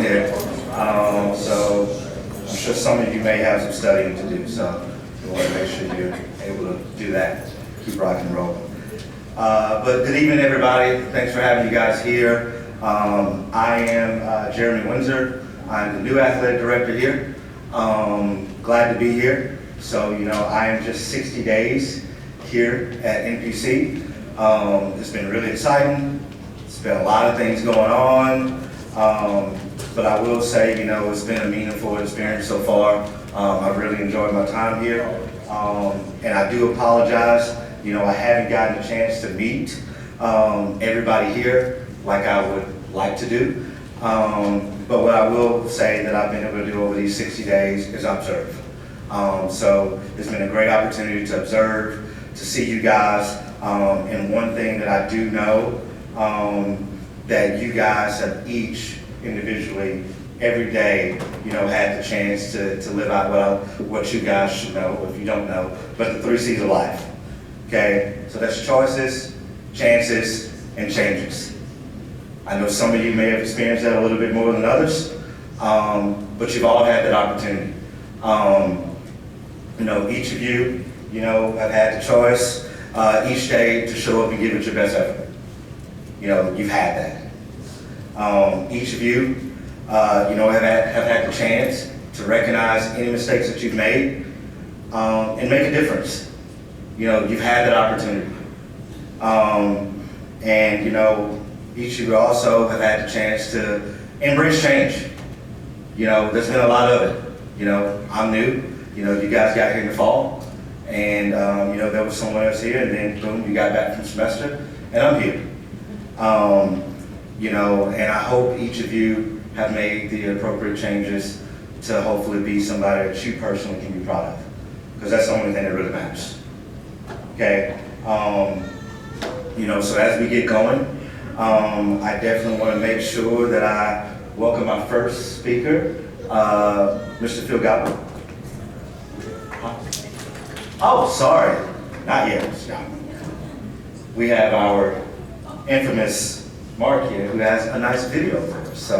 here. So I'm sure some of you may have some studying to do, so we want to make sure you're able to do that. Keep rocking and rolling. But good evening, everybody. Thanks for having you guys here. I am Jeremy Windsor. I'm the new athletic director here. Glad to be here. So, I am just 60 days here at NPC. It's been really exciting. It's been a lot of things going on. But I will say, it's been a meaningful experience so far. I've really enjoyed my time here. And I do apologize. I haven't gotten a chance to meet everybody here like I would like to do. But what I will say that I've been able to do over these 60 days is observe. So it's been a great opportunity to observe, to see you guys. And one thing that I do know, that you guys have each individually, every day, had the chance to live out what you guys should know, if you don't know, but the 3 C's of life. Okay, so that's choices, chances, and changes. I know some of you may have experienced that a little bit more than others, but you've all had that opportunity. Each of you, have had the choice each day to show up and give it your best effort. You've had that. Each of you, have had the chance to recognize any mistakes that you've made and make a difference. You've had that opportunity. And each of you also have had the chance to embrace change. There's been a lot of it. I'm new. You guys got here in the fall, and there was someone else here, and then boom, you got back from semester, and I'm here. And I hope each of you have made the appropriate changes to hopefully be somebody that you personally can be proud of, because that's the only thing that really matters. Okay. So as we get going, I definitely want to make sure that I welcome our first speaker, Mr. Phil Gottlieb. Oh, sorry, not yet. We have our infamous Mark here, who has a nice video for us. So.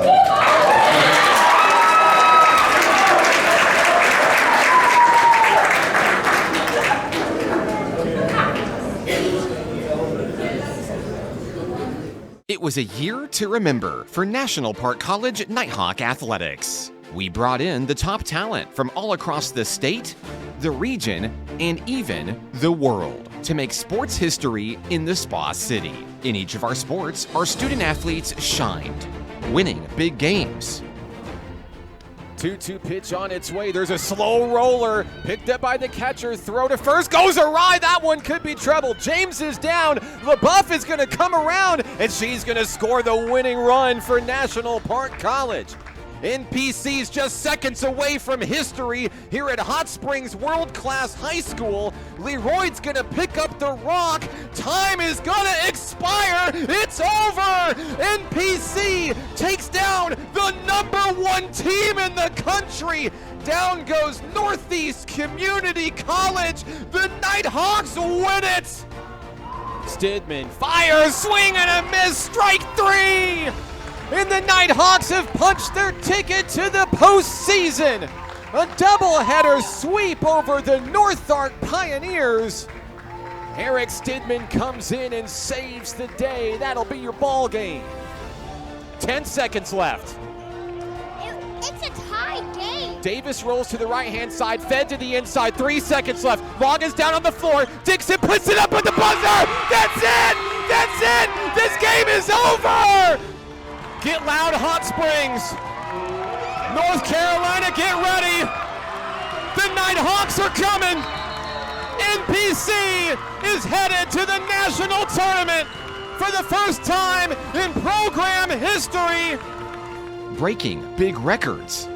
It was a year to remember for National Park College Nighthawk Athletics. We brought in the top talent from all across the state, the region, and even the world to make sports history in the Spa City. In each of our sports, our student athletes shined, winning big games. 2-2 pitch on its way. There's a slow roller picked up by the catcher. Throw to first goes awry. That one could be trouble. James is down. LaBeouf is going to come around, and she's going to score the winning run for National Park College. NPC's just seconds away from history here at Hot Springs World Class High School. Leroy's gonna pick up the rock. Time is gonna expire. It's over. NPC takes down the #1 team in the country. Down goes Northeast Community College. The Nighthawks win it. Stidman fires, swing and a miss, strike 3. And the Nighthawks have punched their ticket to the postseason. A doubleheader sweep over the North Arc Pioneers. Eric Stidman comes in and saves the day. That'll be your ball game. 10 seconds left. It's a tie game. Davis rolls to the right-hand side, fed to the inside, 3 seconds left. Long is down on the floor. Dixon puts it up with the buzzer. That's it. That's it. This game is over. Get loud, Hot Springs. North Carolina, get ready. The Nighthawks are coming. NPC is headed to the national tournament for the first time in program history. Breaking big records.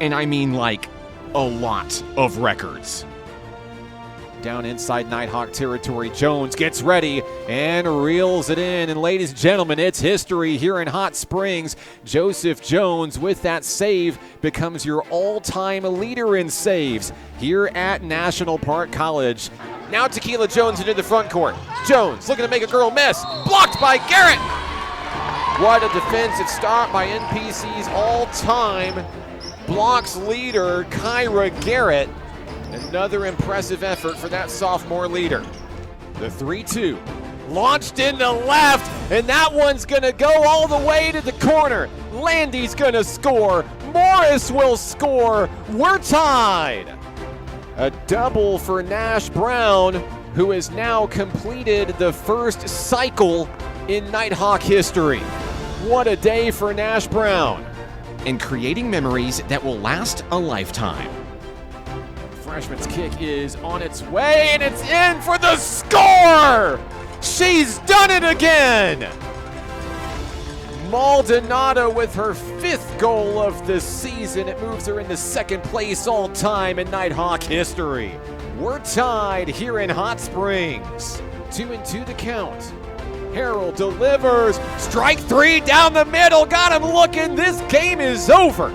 And I mean like a lot of records. Down inside Nighthawk territory, Jones gets ready and reels it in. And ladies and gentlemen, it's history here in Hot Springs. Joseph Jones, with that save, becomes your all-time leader in saves here at National Park College. Now Tequila Jones into the front court. Jones looking to make a girl miss. Blocked by Garrett. What a defensive stop by NPC's all-time blocks leader, Kyra Garrett. Another impressive effort for that sophomore leader. The 3-2. Launched into left, and that one's gonna go all the way to the corner. Landy's gonna score. Morris will score. We're tied. A double for Nash Brown, who has now completed the first cycle in Nighthawk history. What a day for Nash Brown. And creating memories that will last a lifetime. Freshman's kick is on its way, and it's in for the score! She's done it again! Maldonado with her 5th goal of the season. It moves her into 2nd place all time in Nighthawk history. We're tied here in Hot Springs. 2-2 to count. Harold delivers. Strike 3 down the middle. Got him looking. This game is over.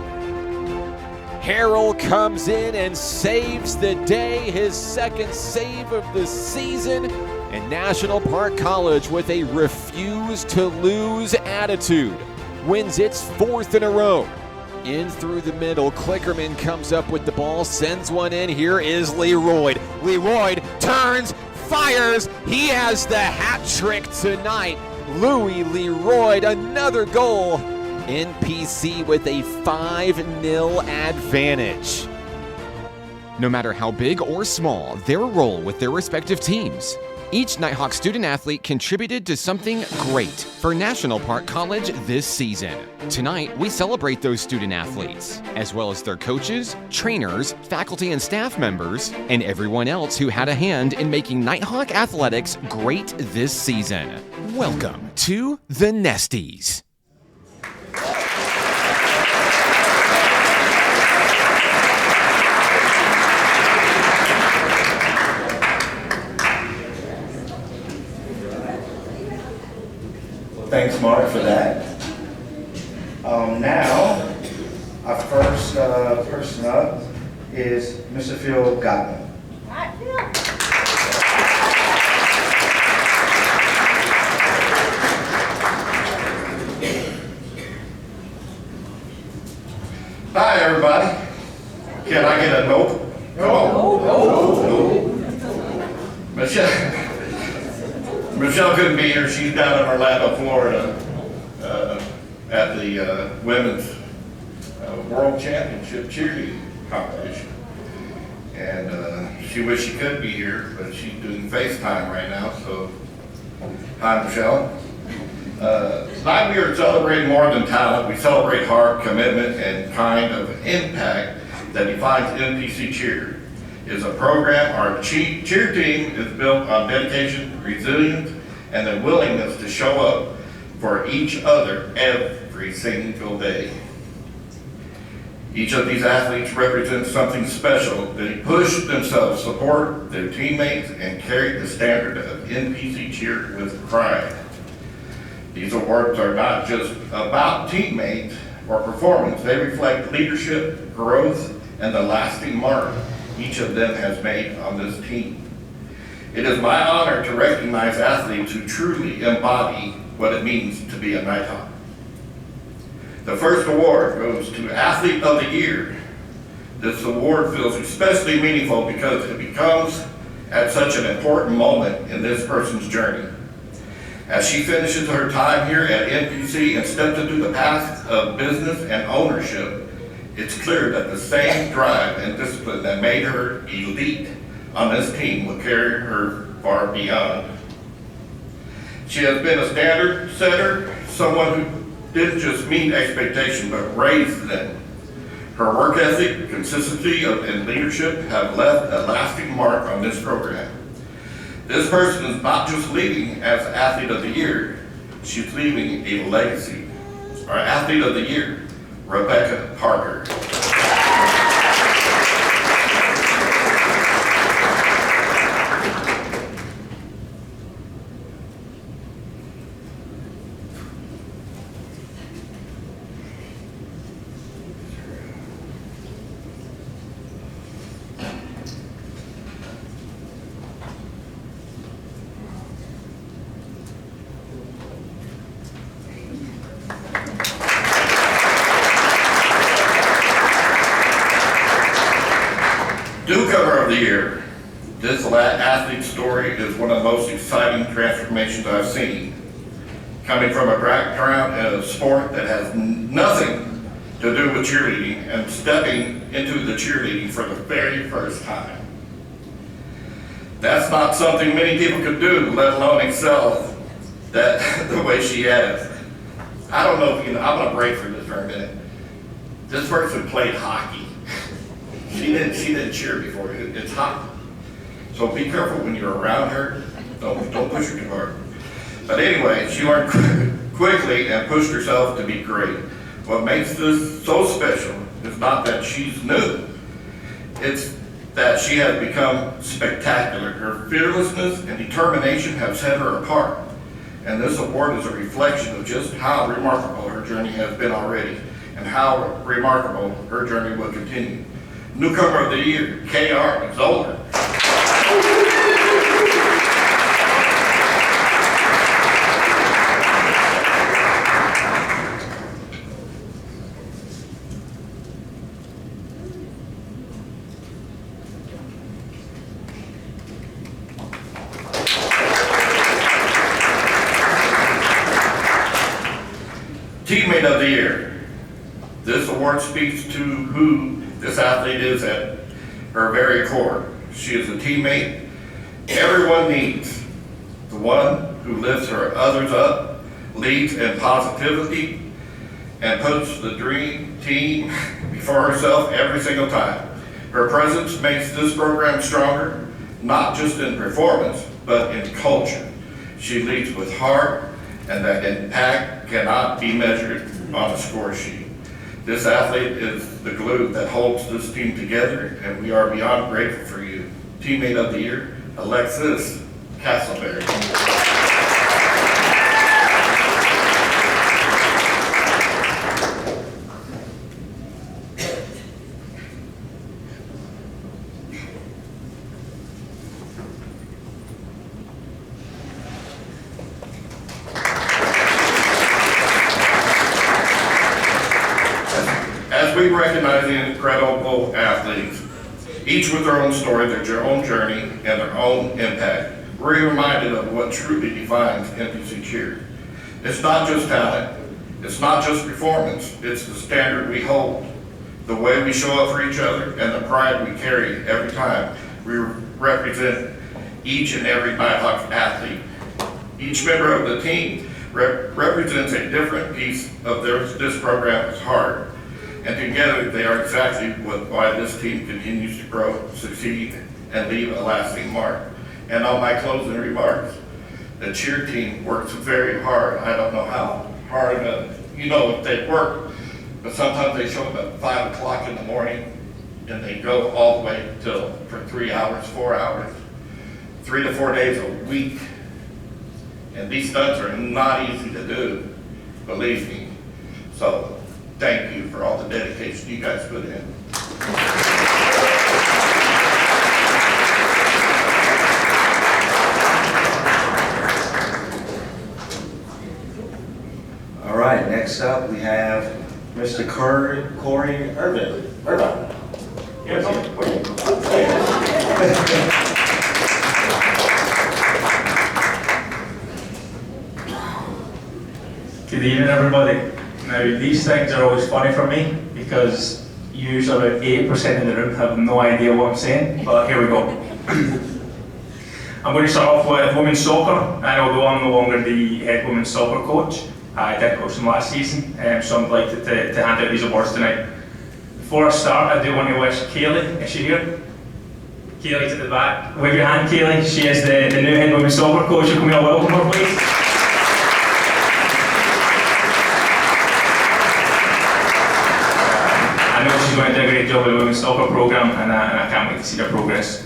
Harold comes in and saves the day. His 2nd save of the season. And National Park College, with a refuse-to-lose attitude, wins its 4th in a row. In through the middle, Klickerman comes up with the ball, sends one in. Here is Leroy. Leroy turns, fires. He has the hat trick tonight. Louis Leroy, another goal. NPC with a 5-0 advantage. No matter how big or small their role with their respective teams, each Nighthawk student athlete contributed to something great for National Park College this season. Tonight, we celebrate those student athletes, as well as their coaches, trainers, faculty and staff members, and everyone else who had a hand in making Nighthawk Athletics great this season. Welcome to the Nestys. Thanks, Mark, for that. Now, our first person up is Mr. Phil Gottman. Hi, everybody. Can I get a nope? No. Michelle couldn't be here. She's down in Orlando, Florida, at the Women's World Championship cheerleading competition. And she wished she could be here, but she's doing FaceTime right now, so hi, Michelle. Tonight we are celebrating more than talent. We celebrate heart, commitment, and kind of impact that defines NPC Cheer. Is a program. Our cheer team is built on dedication, resilience, and the willingness to show up for each other every single day. Each of these athletes represents something special. They push themselves, support their teammates, and carry the standard of NPC Cheer with pride. These awards are not just about teammates or performance. They reflect leadership, growth, and the lasting mark each of them has made on this team. It is my honor to recognize athletes who truly embody what it means to be a Nighthawk. The first award goes to Athlete of the Year. This award feels especially meaningful because it becomes at such an important moment in this person's journey. As she finishes her time here at NPC and steps into the path of business and ownership, it's clear that the same drive and discipline that made her elite on this team will carry her far beyond. She has been a standard setter, someone who didn't just meet expectations, but raised them. Her work ethic, consistency, and leadership have left a lasting mark on this program. This person is not just leading as Athlete of the Year, she's leaving a legacy. Our Athlete of the Year, Rebecca Parker. Newcomer of the Year. This athlete's story is one of the most exciting transformations I've seen. Coming from a background in a sport that has nothing to do with cheerleading and stepping into the cheerleading for the very first time. That's not something many people could do, let alone excel the way she has. I don't know if you know, I'm gonna break for this for a minute. This person played hockey. She didn't cheer before. It's hockey. So be careful when you're around her. Don't push her too hard. But anyway, she learned quickly and pushed herself to be great. What makes this so special is not that she's new. It's that she has become spectacular. Her fearlessness and determination have set her apart. And this award is a reflection of just how remarkable her journey has been already and how remarkable her journey will continue. Newcomer of the Year, K.R. Zoller. Teammate of the Year. This award speaks to who this athlete is at her very core. She is a teammate everyone needs. The one who lifts her others up, leads in positivity, and puts the dream team before herself every single time. Her presence makes this program stronger, not just in performance, but in culture. She leads with heart, and that impact cannot be measured on a score sheet. This athlete is the glue that holds this team together, and we are beyond grateful for you. Teammate of the Year, Alexis Castleberry. We recognize the incredible athletes, each with their own story, their own journey, and their own impact. We're reminded of what truly defines NPC cheer. It's not just talent, it's not just performance, it's the standard we hold, the way we show up for each other, and the pride we carry every time we represent each and every Nighthawk athlete. Each member of the team represents a different piece of this program's heart. And together, they are exactly why this team continues to grow, succeed, and leave a lasting mark. And on my closing remarks, the cheer team works very hard. I don't know how hard, they work, but sometimes they show up at 5 o'clock in the morning, and they go all the way for 3 hours, 4 hours, 3 to 4 days a week. And these stunts are not easy to do, believe me. So, thank you for all the dedication you guys put in. All right, next up we have Mr. Corey Irvin. Good evening, everybody. Now, these things are always funny for me because usually about 8% in the room have no idea what I'm saying, but here we go. I'm going to start off with women's soccer, and although I'm no longer the head women's soccer coach, I did coach them last season, so I'm delighted to hand out these awards tonight. Before I start, I do want to wish Kaylee, is she here? Kaylee's at the back. Wave your hand, Kaylee. She is the new head women's soccer coach. Can we all welcome her, please? She's going to do a great job with the women's soccer program, and I can't wait to see their progress.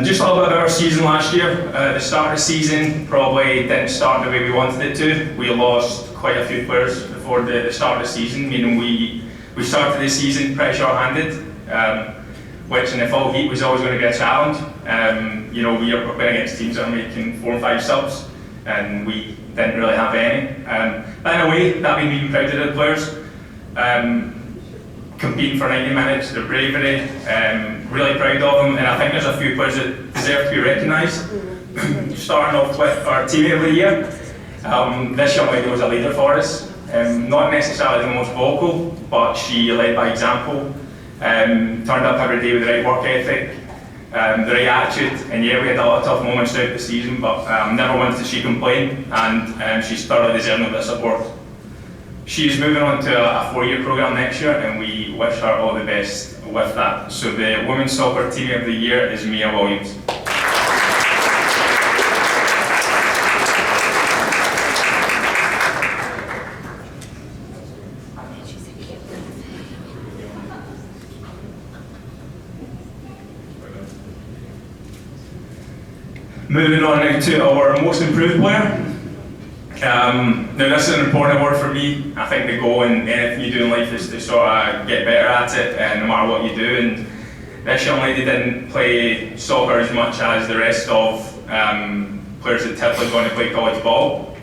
Just a little bit about our season last year. The start of the season probably didn't start the way we wanted it to. We lost quite a few players before the start of the season, meaning we started the season pretty short-handed, which in the full heat was always going to be a challenge. We are playing against teams that are making 4 and 5 subs, and we didn't really have any. But in a way, that made me even proud of the players. competing for 90 minutes, their bravery, really proud of them, and I think there's a few players that deserve to be recognised. Starting off with our teammate of the year. This young lady was a leader for us, not necessarily the most vocal, but she led by example, turned up every day with the right work ethic, the right attitude, and yeah, we had a lot of tough moments throughout the season, but never once did she complain, and she's thoroughly deserving of the support. She's moving on to a 4-year programme next year, and we wish her all the best with that. So the Women's Soccer Team of the Year is Mia Williams. Moving on now to our most improved player. Now this is an important award for me. I think the goal in anything you do in life is to sort of get better at it, no matter what you do. And this young lady didn't play soccer as much as the rest of players that typically going to play college ball,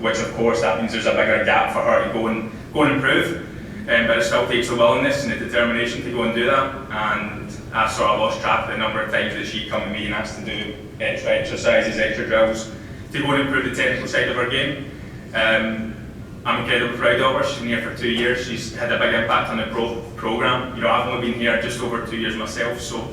which of course that means there's a bigger gap for her to go and improve. But it still takes the willingness and the determination to go and do that. And I sort of lost track of the number of times that she'd come to me and asked to do extra exercises, extra drills, to go and improve the technical side of her game. I'm incredibly proud of her. She's been here for 2 years. She's had a big impact on the programme. You know, I've only been here just over 2 years myself, so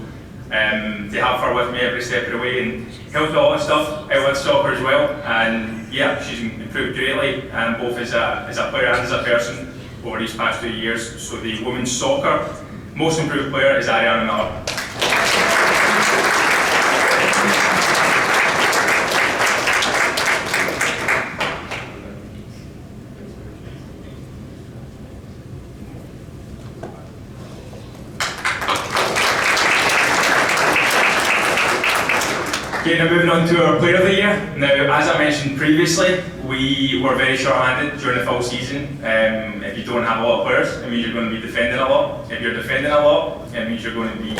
to have her with me every step of the way and help all that stuff out with soccer as well. And yeah, she's improved greatly, both as a player and as a person over these past 2 years. So the women's soccer most improved player is Ariana Miller. Okay, now moving on to our Player of the Year. Now, as I mentioned previously, we were very short-handed during the full season. If you don't have a lot of players, it means you're going to be defending a lot. If you're defending a lot, it means you're going to be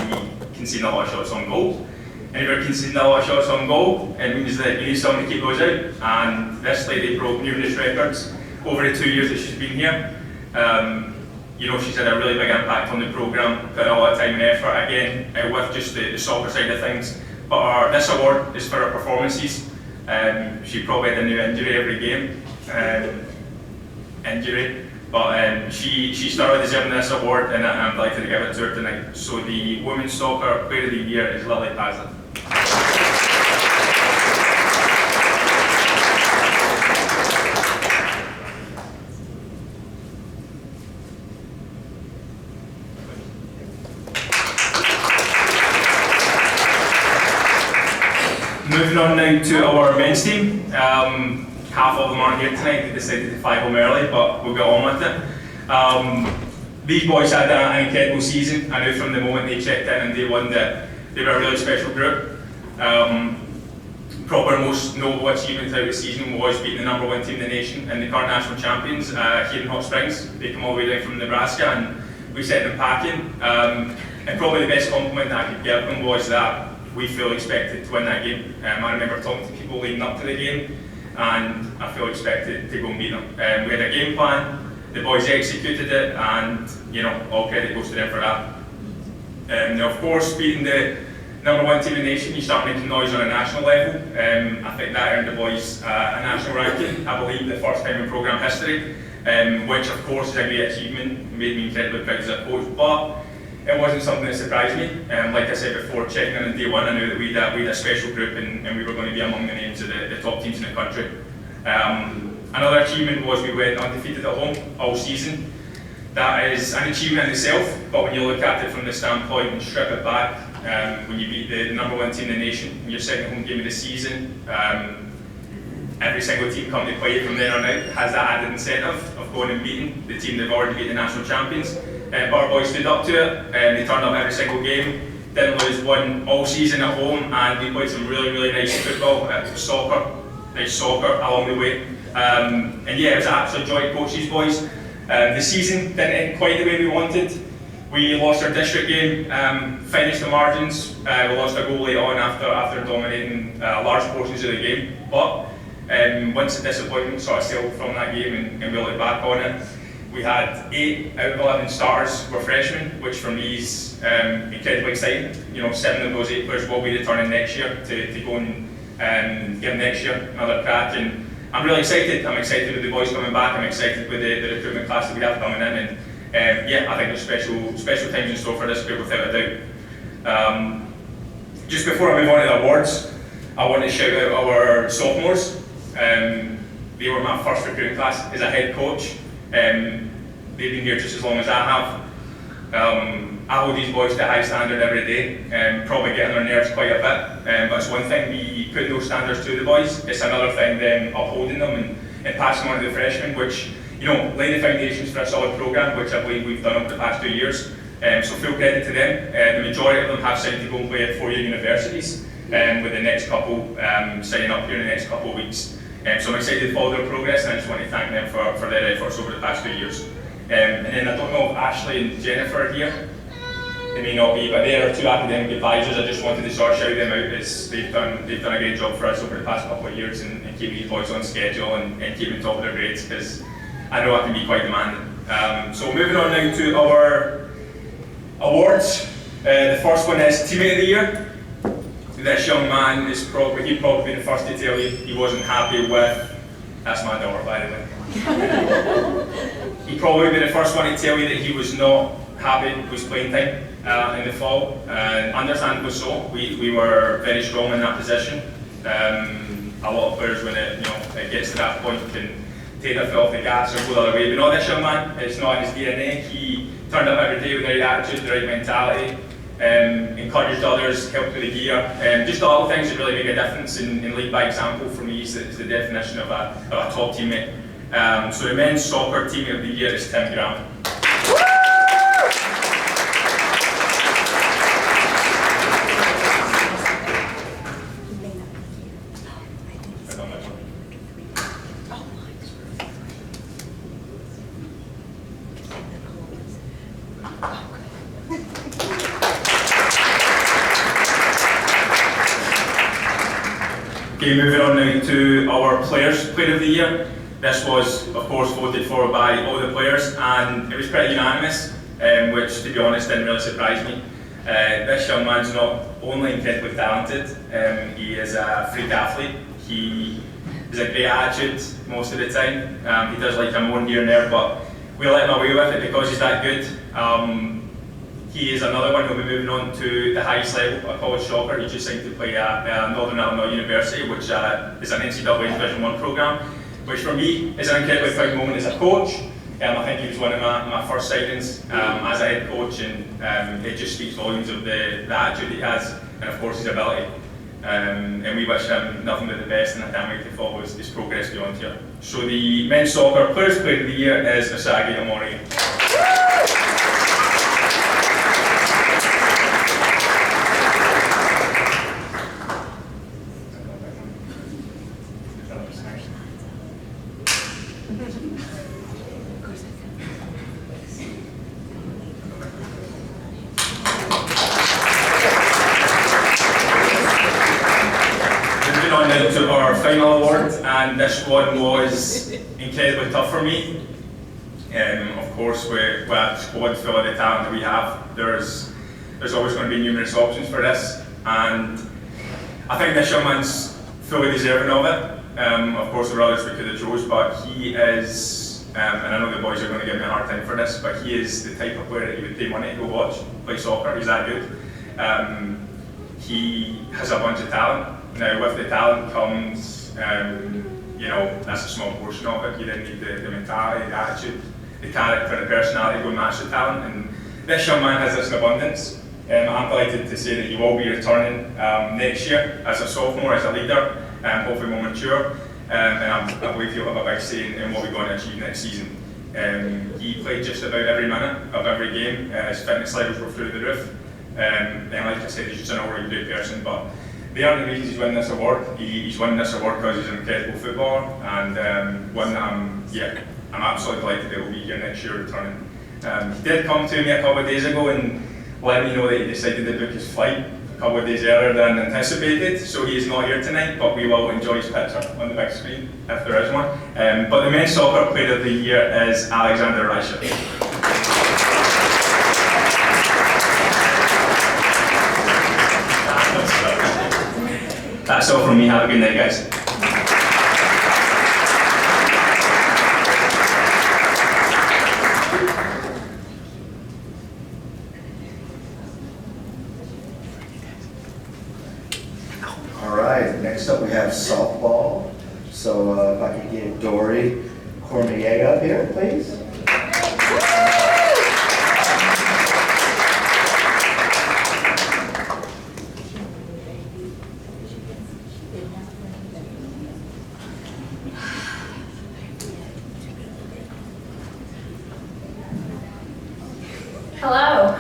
conceding a lot of shots on goal. And if you're conceding a lot of shots on goal, it means that you need someone to keep those out. And this lady broke numerous records over the 2 years that she's been here. You know, she's had a really big impact on the programme, put a lot of time and effort, again, with just the soccer side of things. But this award is for her performances. She probably had a new injury every game, but she's thoroughly deserving this award, and I'm delighted to give it to her tonight. So the Women's Soccer Player of the Year is Lily Pazza. Moving on now to our men's team. Half of them aren't here tonight, they decided to fly home early, but we'll get on with it. These boys had an incredible season. I knew from the moment they checked in on day one that they were a really special group. Probably most notable achievement throughout the season was beating the #1 team in the nation and the current national champions here in Hot Springs. They come all the way down from Nebraska and we sent them packing. And probably the best compliment that I could give them was that we feel expected to win that game. I remember talking to people leading up to the game, and I feel expected to go and beat them. We had a game plan, the boys executed it, and you know, all credit goes to them for that. Now, of course, beating the #1 team in the nation, you start making noise on a national level. I think that earned the boys a national ranking, I believe the first time in programme history, which of course is a great achievement, made me incredibly proud as a coach. But it wasn't something that surprised me. Like I said before, checking in on day one, I knew that we had a special group and we were going to be among the names of the top teams in the country. Another achievement was we went undefeated at home all season. That is an achievement in itself, but when you look at it from the standpoint and strip it back, when you beat the #1 team in the nation, in your second home game of the season, every single team coming to play from there on out has that added incentive of going and beating the team they've already beat, the national champions. But our boys stood up to it, they turned up every single game, didn't lose one all season at home, and we played some really nice football, nice soccer along the way. And yeah, it was an absolute joy to coach these boys. The season didn't end quite the way we wanted. We lost our district game, finished the margins, we lost a goal late on after dominating large portions of the game. But once the disappointment sort of sailed from that game and we look back on it, We had 8 out of 11 starters were freshmen, which for me is incredibly exciting. 7 of those 8 players will be returning next year to go and give next year another crack. And I'm really excited. I'm excited with the boys coming back. I'm excited with the recruitment class that we have coming in. And yeah, I think there's special times in store for this group without a doubt. Just before I move on to the awards, I want to shout out our sophomores. They were my first recruiting class as a head coach. They've been here just as long as I have. I hold these boys to a high standard every day, probably getting their nerves quite a bit, but it's one thing me putting those standards to the boys, it's another thing them upholding them and passing on to the freshmen, which, lay the foundations for a solid programme, which I believe we've done over the past 2 years. So full credit to them. The majority of them have signed to go and play at 4-year universities, with the next couple signing up here in the next couple of weeks. So I'm excited to follow their progress, and I just want to thank them for their efforts over the past 2 years. And then I don't know if Ashley and Jennifer are here. They may not be, but they are 2 academic advisors. I just wanted to sort of shout them out as they've done a great job for us over the past couple of years and keeping these boys on schedule and keeping top of their grades, because I know I can be quite demanding. So moving on now to our awards. The first one is Teammate of the Year. This young man he'd probably be the first to tell you he wasn't happy with, that's my daughter by the way. He'd probably be the first one to tell you that he was not happy with his playing time in the fall, and understandably so. We were very strong in that position. A lot of players when it gets to that point can take their foot off the gas or go the other way, but not this young man. It's not in his DNA. He turned up every day with the right attitude, the right mentality. Encouraged others, helped with the gear, just all the things that really make a difference and lead by example for me is the definition of a top teammate. So the men's soccer teammate of the year is Tim Graham. Okay, moving on now to our Player of the Year. This was, of course, voted for by all the players, and it was pretty unanimous, which, to be honest, didn't really surprise me. This young man's not only incredibly talented, he is a freak athlete. He has a great attitude most of the time. He does like a moan here and there, but we let him away with it because he's that good. He is another one who will be moving on to the highest level of college soccer. He just signed to play at Northern Illinois University, which is an NCAA Division I programme, which for me is an incredibly proud moment as a coach. I think he was one of my first signings as a head coach, and it just speaks volumes of the attitude he has, and of course his ability. And we wish him nothing but the best, and I can't wait to follow his progress beyond here. So the men's soccer Player of the Year is Asagi Amori. To our final award, and this one was incredibly tough for me. Of course, with a squad full of the talent that we have, there's always going to be numerous options for this, and I think this young man's fully deserving of it. Of course, there were others we could have chose, but he is, and I know the boys are going to give me a hard time for this, but he is the type of player that you would pay money to go watch play soccer. He's that good. He has a bunch of talent. Now, with the talent comes, that's a small portion of it. You then need the mentality, the attitude, the character, and the personality to go match the talent. And this young man has this in abundance. I'm delighted to say that he will be returning next year as a sophomore, as a leader, hopefully more mature. And I believe he'll have a big say in what we're going to achieve next season. He played just about every minute of every game. His fitness levels were through the roof. And like I said, he's just an overly good person. But they aren't the reasons he's winning this award. He's winning this award because he's an incredible footballer, and one that I'm absolutely delighted that he'll be here next year returning. He did come to me a couple of days ago and let me know that he decided to book his flight couple of days earlier than anticipated, so he is not here tonight, but we will enjoy his picture on the big screen, if there is one. But the men's soccer player of the year is Alexander Reischer. That's all from me. Have a good night, guys. All right, next up we have softball. So if I could get Dory Cormier up here, please. Hello.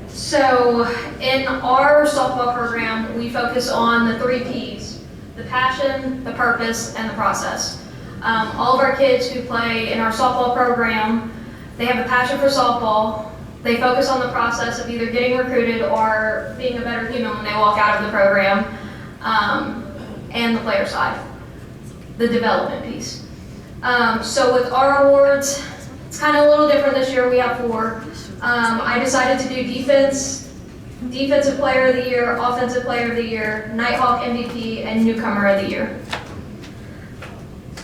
So in our softball program, we focus on the 3 Ps: the passion, the purpose, and the process. All of our kids who play in our softball program, they have a passion for softball. They focus on the process of either getting recruited or being a better human when they walk out of the program, and the player side, the development piece. So with our awards, it's kind of a little different this year. We have 4. I decided to do defensive player of the year, offensive player of the year, Nighthawk MVP, and newcomer of the year.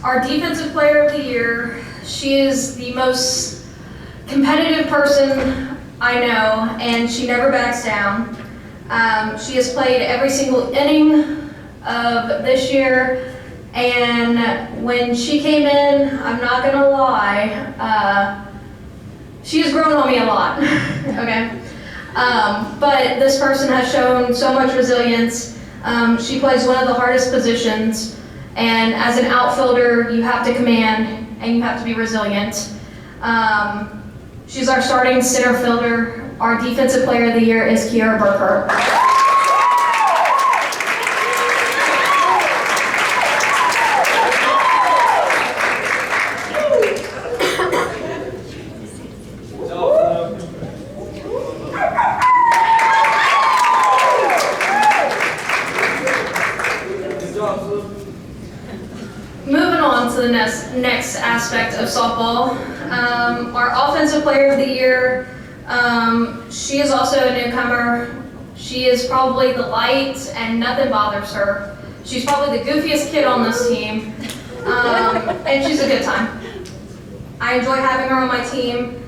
Our defensive player of the year, she is the most competitive person I know, and she never backs down. She has played every single inning of this year, and when she came in, I'm not gonna lie, she has grown on me a lot, okay? But this person has shown so much resilience. She plays one of the hardest positions, and as an outfielder, you have to command and you have to be resilient. She's our starting center fielder. Our defensive player of the year is Kiara Burkhart. Moving on to the next aspect of softball, our offensive player of the year, she is also a newcomer. She is probably the light and nothing bothers her. She's probably the goofiest kid on this team, and she's a good time. I enjoy having her on my team.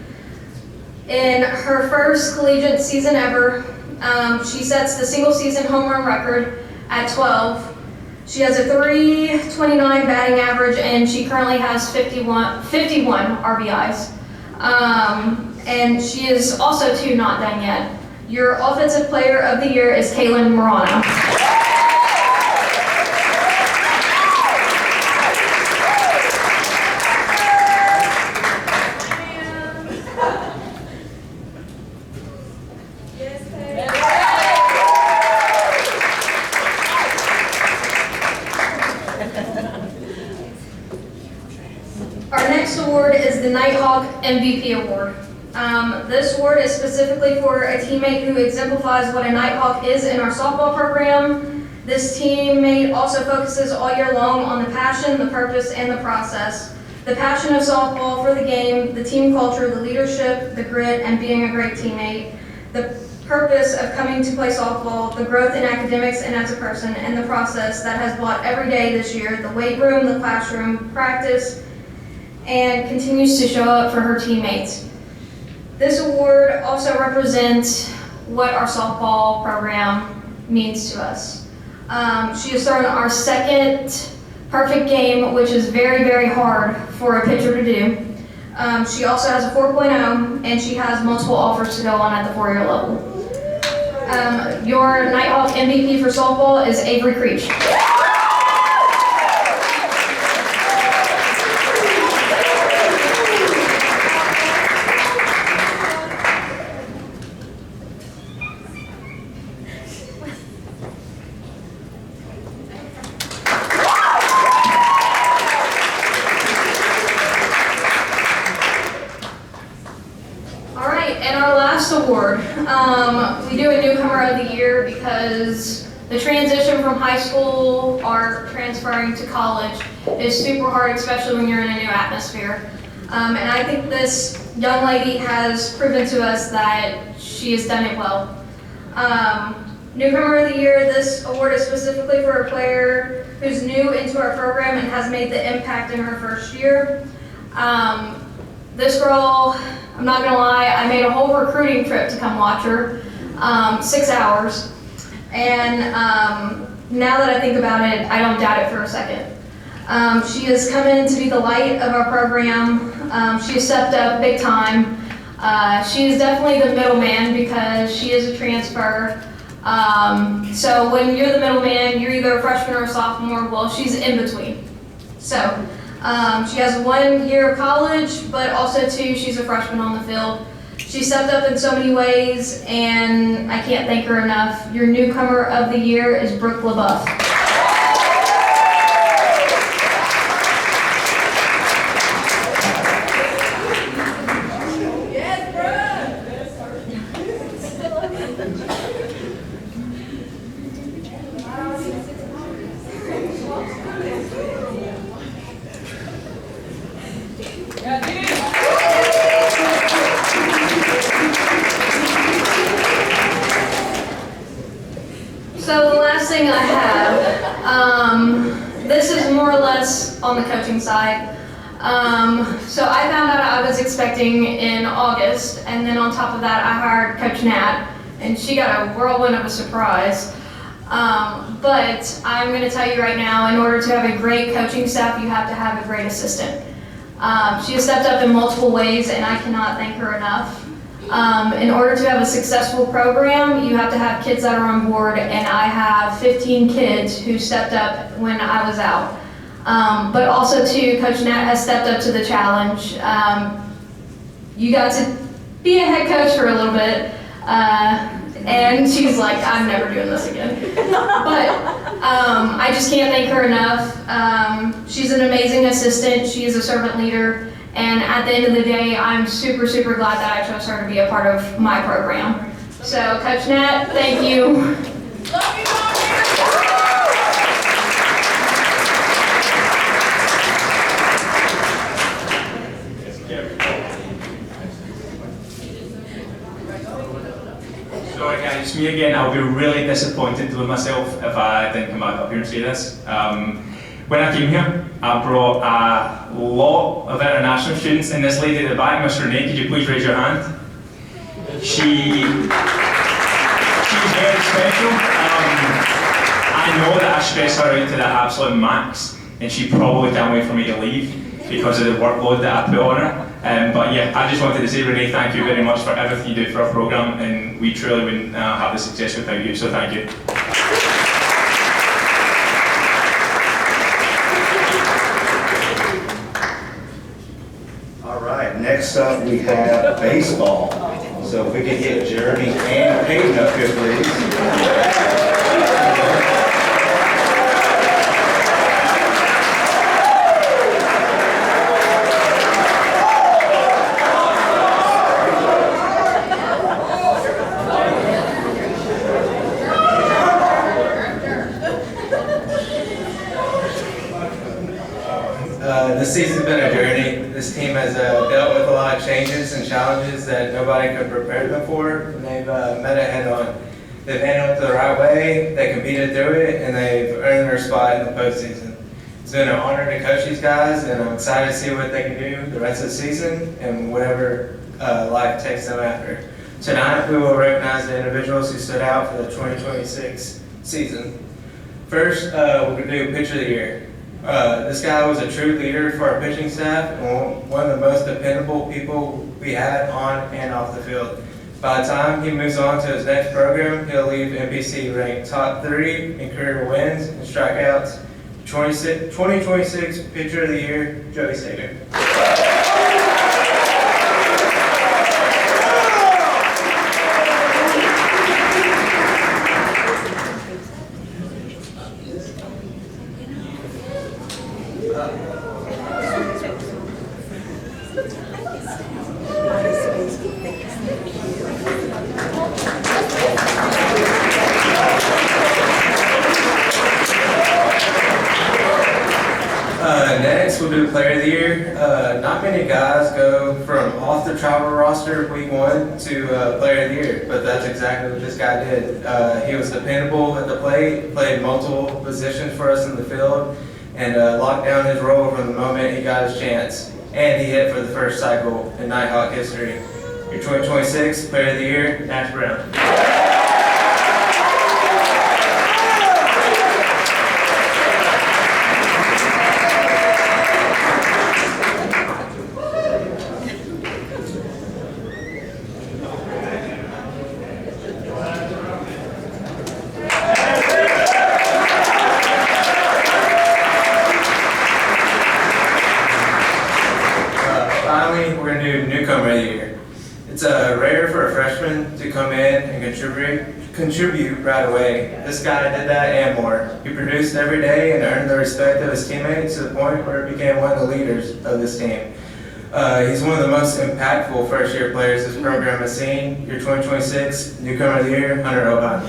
In her first collegiate season ever, she sets the single season home run record at 12. She has a .329 batting average, and she currently has 51 RBIs. And she is also not done yet. Your offensive player of the year is Kaylin Morano. Our next award is the Nighthawk MVP Award. This award is specifically for a teammate who exemplifies what a Nighthawk is in our softball program. This teammate also focuses all year long on the passion, the purpose, and the process. The passion of softball for the game, the team culture, the leadership, the grit, and being a great teammate. The purpose of coming to play softball, the growth in academics and as a person, and the process that has brought every day this year, the weight room, the classroom, practice, and continues to show up for her teammates. This award also represents what our softball program means to us. She has thrown our second perfect game, which is very, very hard for a pitcher to do. She also has a 4.0, and she has multiple offers to go on at the 4-year level. Your Nighthawk MVP for softball is Avery Creech. last award, we do a newcomer of the year because the transition from high school or transferring to college is super hard, especially when you're in a new atmosphere. And I think this young lady has proven to us that she has done it well. Newcomer of the year, this award is specifically for a player who's new into our program and has made the impact in her first year. This girl, I'm not gonna lie, I made a whole recruiting trip to come watch her, 6 hours. And now that I think about it, I don't doubt it for a second. She has come in to be the light of our program. She has stepped up big time. She is definitely the middleman because she is a transfer. So when you're the middleman, you're either a freshman or a sophomore. Well, she's in between. So she has 1 year of college, but also 2, she's a freshman on the field. She stepped up in so many ways, and I can't thank her enough. Your newcomer of the year is Brooke LaBeouf. So the last thing I have, this is more or less on the coaching side. So I found out I was expecting in August, and then on top of that, I hired Coach Nat, and she got a whirlwind of a surprise. But I'm going to tell you right now, in order to have a great coaching staff, you have to have a great assistant. She has stepped up in multiple ways, and I cannot thank her enough. In order to have a successful program, you have to have kids that are on board, and I have 15 kids who stepped up when I was out. But also too, Coach Nat has stepped up to the challenge. You got to be a head coach for a little bit, and she's like, I'm never doing this again. But I just can't thank her enough. She's an amazing assistant. She is a servant leader. And at the end of the day, I'm super, super glad that I chose her to be a part of my program. So, Coach Nat, thank you. Sorry guys, it's me again. I'll be really disappointed with myself if I didn't come back up here and say this. When I came here, I brought a lot of international students, and this lady at the back, Miss Renee, could you please raise your hand? She's very special. I know that I stress her out to the absolute max, and she probably can't wait for me to leave because of the workload that I put on her. But yeah, I just wanted to say, Renee, thank you very much for everything you do for our program, and we truly wouldn't have the success without you, so thank you. Next up, we have baseball. So if we could get Jeremy and Peyton up here, please. This season's been a journey. This team has dealt with a lot of changes and challenges that nobody could prepare them for, and they've met it head on. They've handled it the right way, they competed through it, and they've earned their spot in the postseason. It's been an honor to coach these guys, and I'm excited to see what they can do the rest of the season and whatever life takes them after. Tonight, we will recognize the individuals who stood out for the 2026 season. First, we're going to do Pitcher of the Year. This guy was a true leader for our pitching staff and one of the most dependable people we had on and off the field. By the time he moves on to his next program, he'll leave NPC ranked top 3 in career wins and strikeouts. 2026 Pitcher of the Year, Joey Sager. Next, we'll do Player of the Year. Not many guys go from off the travel roster week 1 to Player of the Year, but that's exactly what this guy did. He was dependable at the plate, played multiple positions for us in the field, and locked down his role from the moment he got his chance. And he hit for the first cycle in Nighthawk history. Your 2026 Player of the Year, Nash Brown. Finally, we're going to do Newcomer of the Year. It's rare for a freshman to come in and contribute right away. This guy did that and more. He produced every day and earned the respect of his teammates to the point where he became one of the leaders of this team. He's one of the most impactful first-year players this program has seen. Your 2026 Newcomer of the Year, Hunter Obon.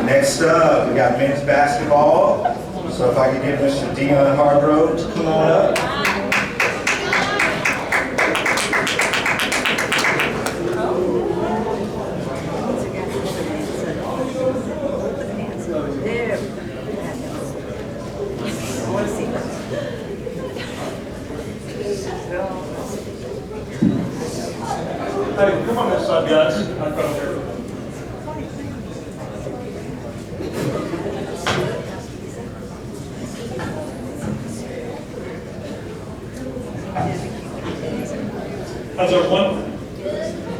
Next up, we got men's basketball. So if I could get Mr. Dion Hargrove to come on up. Hey, come on this side, guys. I'll come here. How's everyone?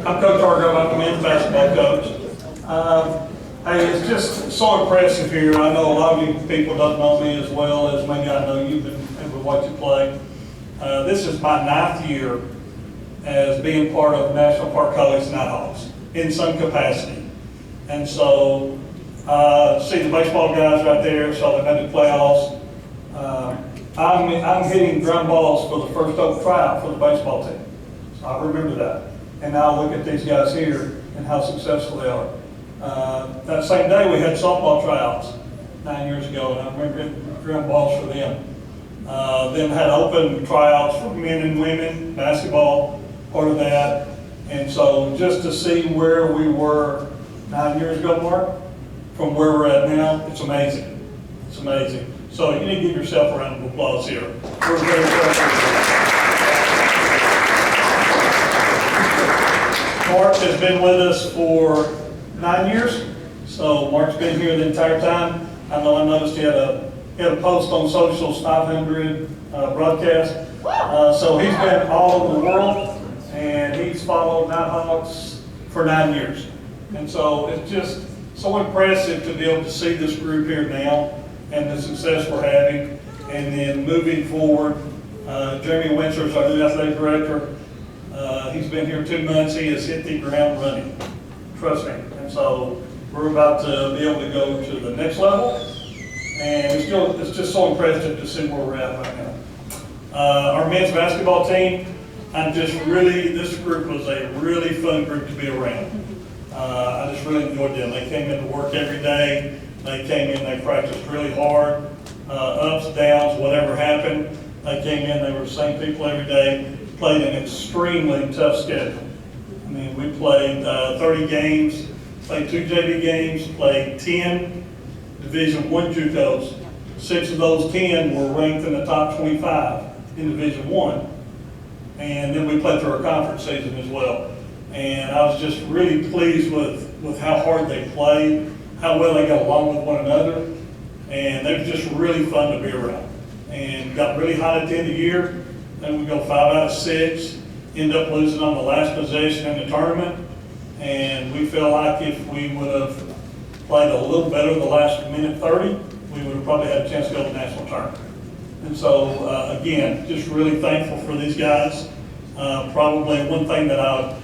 I'm Coach Hargrove. I'm the men's basketball coach. Hey, it's just so impressive here. I know a lot of you people don't know me as well as maybe I know you and would watch you play. This is my 9th year as being part of National Park College Nighthawks in some capacity. And so, see the baseball guys right there, so they made the playoffs. I'm hitting ground balls for the first open tryout for the baseball team. So I remember that. And now look at these guys here and how successful they are. That same day we had softball tryouts 9 years ago, and I remember hitting ground balls for them. Then had open tryouts for men and women, basketball, part of that. And so just to see where we were 9 years ago, Mark, from where we're at now, it's amazing. It's amazing. So you need to give yourself a round of applause here. We're very proud. Mark has been with us for 9 years. So Mark's been here the entire time. I noticed he had a post on socials, 500 broadcast. So he's been all over the world, and he's followed Nighthawks for 9 years. And so it's just so impressive to be able to see this group here now and the success we're having. And then moving forward, Jeremy Windsor is our new athletic director. He's been here 2 months. He has hit the ground running. Trust me. And so we're about to be able to go to the next level. And it's just so impressive to see where we're at right now. Our men's basketball team, this group was a really fun group to be around. I just really enjoyed them. They came into work every day. They came in, they practiced really hard, ups, downs, whatever happened. They came in, they were the same people every day, played an extremely tough schedule. I mean, we played 30 games, played 2 JV games, played 10 Division I JUCOs. 6 of those 10 were ranked in the top 25 in Division I. And then we played through our conference season as well. And I was just really pleased with how hard they played, how well they got along with one another. And they were just really fun to be around. And got really hot at the end of the year. then we go 5 out of 6, end up losing on the last possession in the tournament. And we feel like if we would have played a little better the last minute 30, we would have probably had a chance to go to the national tournament. And so, again, just really thankful for these guys. Probably one thing that I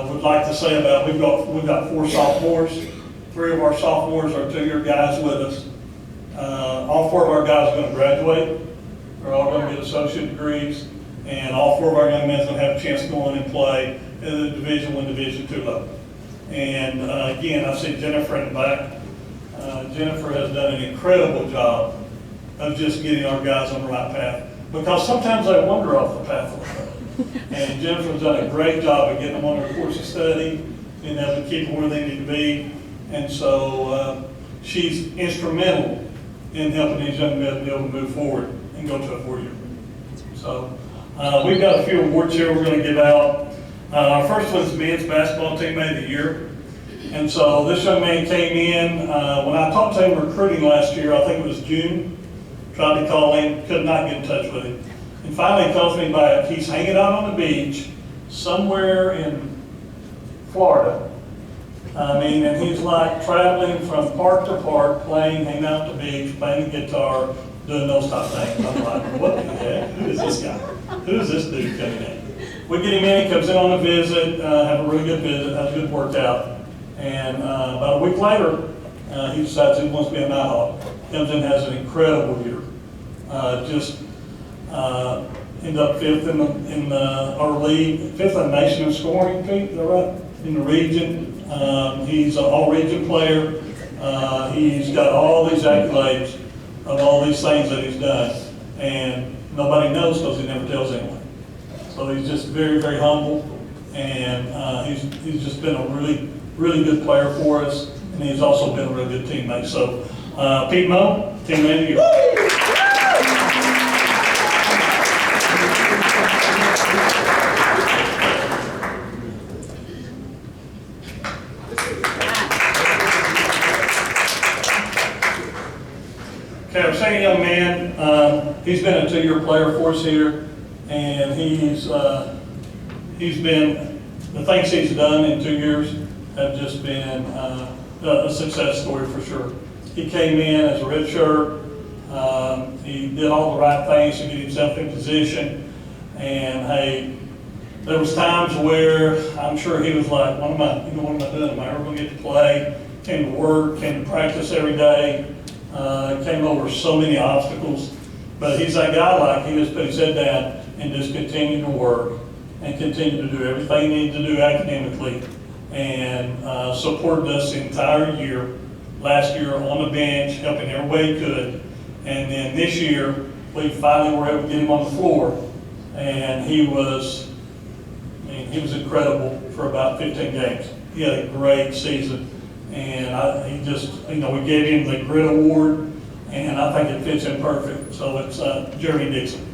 would like to say about, we've got 4 sophomores. 3 of our sophomores are 2-year guys with us. All 4 of our guys are going to graduate. They're all going to get associate degrees. And all 4 of our young men are going to have a chance to go on and play at the Division I, Division II level. And again, I see Jennifer in the back. Jennifer has done an incredible job of just getting our guys on the right path, because sometimes they wander off the path a little bit. And Jennifer's done a great job of getting them on their course of study, being able to keep them where they need to be. And so she's instrumental in helping these young men be able to move forward and go to a 4-year. So we've got a few awards here we're going to give out. Our first one is Men's Basketball Teammate of the Year. And so this young man came in, when I talked to him recruiting last year, I think it was June, tried to call him, could not get in touch with him. And finally he calls me back. He's hanging out on the beach somewhere in Florida. And he's like traveling from park to park, playing, hanging out at the beach, playing the guitar, doing those type of things. I'm like, what the heck? Who is this guy? Who is this dude coming in? We get him in, he comes in on a visit, have a really good visit, has a good workout. And about a week later, he decides he wants to be a Nighthawk. Comes in, has an incredible year. End up 5th in our league, 5th in the nation in scoring, Pete, is that right? In the region. He's an all-region player. He's got all these accolades of all these things that he's done. And nobody knows because he never tells anyone. So he's just very, very humble. And he's just been a really, really good player for us. And he's also been a really good teammate. So Pete Moe, Teammate of the Year. Okay, our second young man, he's been a 2-year player for us here, and he's been, the things he's done in 2 years have just been a success story for sure. He came in as a redshirt. He did all the right things to get himself in position, and hey, there was times where I'm sure he was like, what am I doing? Am I ever going to get to play? Came to work, came to practice every day. Came over so many obstacles, but he's that guy, like he just put his head down and just continued to work and continued to do everything he needed to do academically, and supported us the entire year. Last year on the bench, helping every way he could, and then this year we finally were able to get him on the floor, and he was incredible for about 15 games. He had a great season. And we gave him the Grit Award, and I think it fits him perfect. So it's Jeremy Dixon.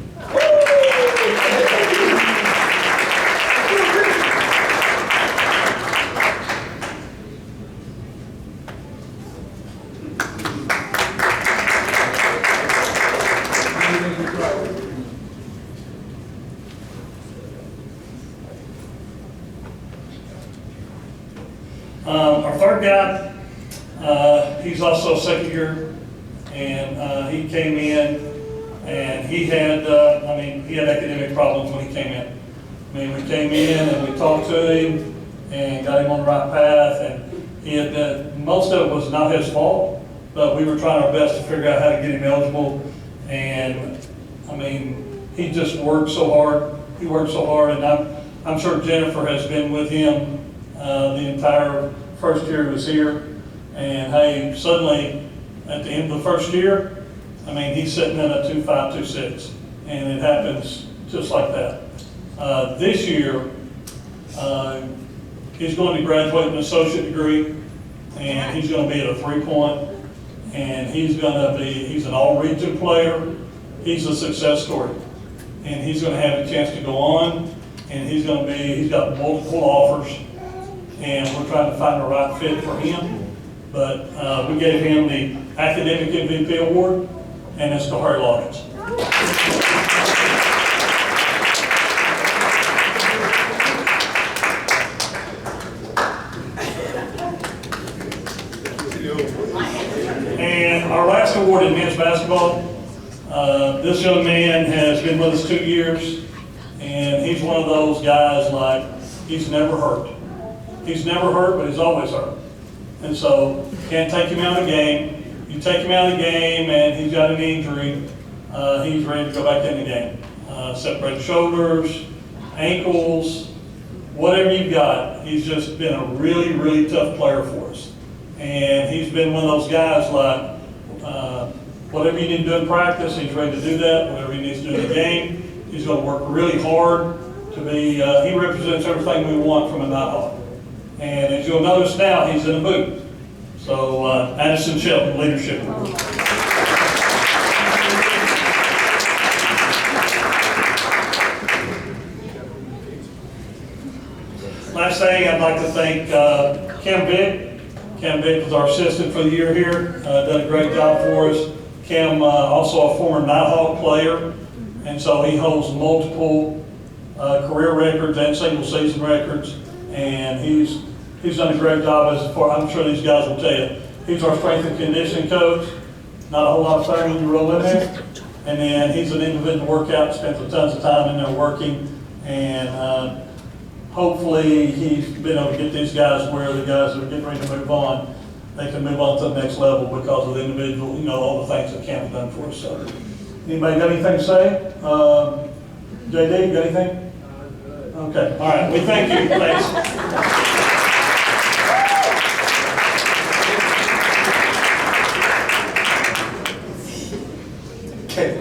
Our third guy, he's also a second year, and he came in, and he had academic problems when he came in. We came in and we talked to him and got him on the right path, and most of it was not his fault, but we were trying our best to figure out how to get him eligible, and he just worked so hard. He worked so hard, and I'm sure Jennifer has been with him the entire first year he was here, and hey, suddenly at the end of the first year, he's sitting in a 2.5, 2.6, and it happens just like that. This year, he's going to graduate with an associate degree, and he's going to be at a 3-point, and he's an all-region player. He's a success story, and he's going to have a chance to go on, and he's got multiple offers, and we're trying to find the right fit for him. But we gave him the Academic MVP Award, and it's to Harry Loggins. basketball. This young man has been with us 2 years, and he's one of those guys like, he's never hurt. He's never hurt, but he's always hurt. And so, can't take him out of the game. You take him out of the game and he's got an injury, he's ready to go back in the game. Separated shoulders, ankles, whatever you've got. He's just been a really, really tough player for us. And he's been one of those guys like, whatever you need to do in practice, he's ready to do that. Whatever he needs to do in the game, he's going to work really hard to be, he represents everything we want from a Nighthawk. And as you'll notice now, he's in a boot. So, Addison Shelton, leadership. Last thing, I'd like to thank Cam Vick. Cam Vick was our assistant for the year here, done a great job for us. Cam, also a former Nighthawk player, and so he holds multiple career records and single season records, and he's done a great job as far, I'm sure these guys will tell you. He's our strength and conditioning coach. Not a whole lot of time when you roll in there. And then he's an individual workout, spends tons of time in there working, and hopefully he's been able to get these guys where the guys that are getting ready to move on, they can move on to the next level because of the individual, all the things that Cam's done for us. So, anybody got anything to say? JD, got anything? Okay, all right, we thank you, thanks. Okay.